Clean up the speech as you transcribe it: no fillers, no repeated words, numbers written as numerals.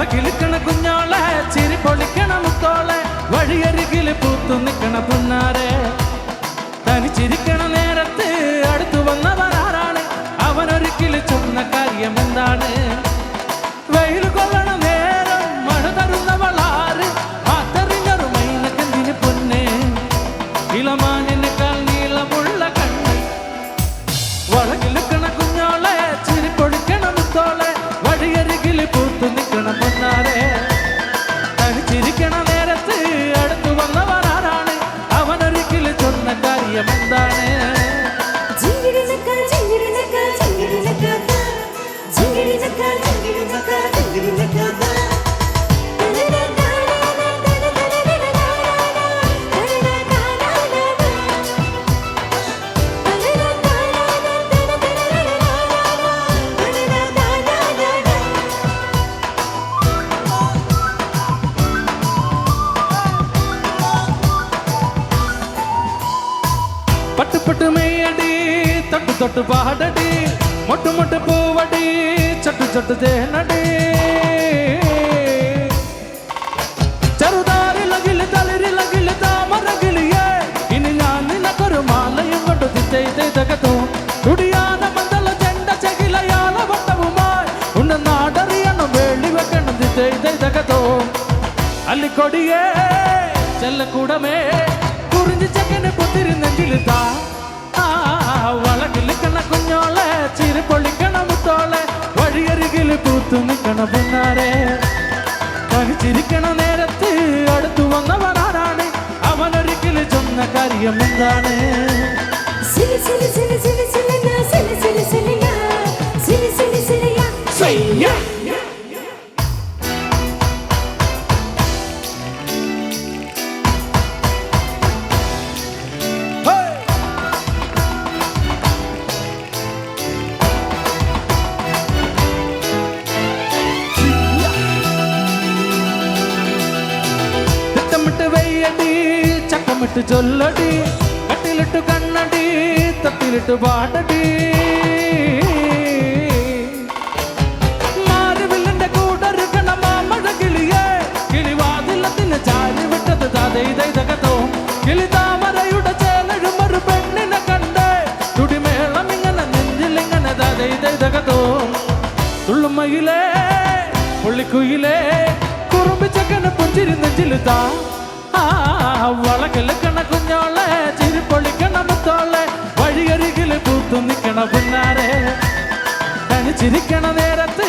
വളകിളിക്കണ കുഞ്ഞോളെ ചിരി പൊളിക്കണ മുത്തോളെ വഴിയരികിൽ പൂത്തു നിൽക്കണ പുന്നാരെ തനിച്ചിരിക്കണ നേരത്ത് അടുത്തു വന്നവരാരാണ് അവനൊരിക്കൽ ചൊന്ന കാര്യം എന്താണ് വെയിൽ കൊള്ളണ നേരം മഴ തരുന്നവളാറ് ആത്തറിഞ്ഞൊരു മൈനക്കെന്തിന് പൊന്നെ ഇളമാനിനേക്കാൾ നീളമുള്ള കണ്ണ് വളകിളിക്കണ കുഞ്ഞോളെ ചിരി പൊളിക്കണ മുത്തോളെ വഴിയരികിൽ പൂത്തു നിൽക്കണ പൊന്നാരെ തനിച്ചിരിക്കണ നേരത്ത് അടുത്തു വന്നവരാരാണ് അവനൊരിക്കൽ ചൊന്ന കാര്യം എന്താണ് പട്ടുപട്ട് മെയ്യടി തൊട്ട് തൊട്ട് പാടടി മൊട്ട് മൊട്ട് പൂവടി ചട്ടു ചട്ടു തേനടി ചെറുതാരിലകില് തളിരിലകില് താമരകിളിയേ ഇനി ഞാൻ നിനക്കൊരു മാലയും കൊണ്ട് തിത്തകത്തോ തുടിയാന മന്ദള ചെണ്ട ചെകിലയാള വട്ടവുമായി ഉന്ന നാടറിയണം വേളി വെക്കണം തിത്തകത്തോ അല്ലിക്കൊടിയേ ചെല്ലക്കൂടമേ കുറിഞ്ഞ് ചെക്കന് പുത്തിരി നെഞ്ചിലിത്താ വളകിളിക്കണ കുഞ്ഞോളെ ചിരി പൊളിക്കണ മുത്തോളെ വഴിയരികിൽ പൂത്തു നിൽക്കണ പൊന്നാരെ തനിച്ചിരിക്കണ നേരത്ത് അടുത്തു വന്നവരാരാണ് അവനൊരിക്കൽ ചൊന്ന കാര്യം എന്താണ് ചക്കമിട്ട് ചൊല്ലടി കട്ടിലിട്ടു കണ്ണടി തട്ടിലിട്ടു പാടടി മാറിവില്ലന്റെ കൂടരുക്കണ മാമഴ കിളിയേ കിളിവാതിലത്തിന് ചാരി വിട്ടത് തകതോ കിളി താമരയുടെ ചേലഴുമൊരു പെണ്ണിനെ കണ്ട് തുടിമേളം ഇങ്ങനെ നെഞ്ചിലിങ്ങനെ തകതോ തുള്ളുമയിലേ പുള്ളിക്കുയിലേ കുറുമ്പിച്ചക്കന് പുഞ്ചിരി നെഞ്ചിലുത്താ വളകിളിക്കണ കുഞ്ഞോളെ ചിരി പൊളിക്കണ മുത്തോളെ വഴിയരികിൽ പൂത്തു നിൽക്കണ പുന്നാരെ തനിച്ചിരിക്കണ നേരത്ത്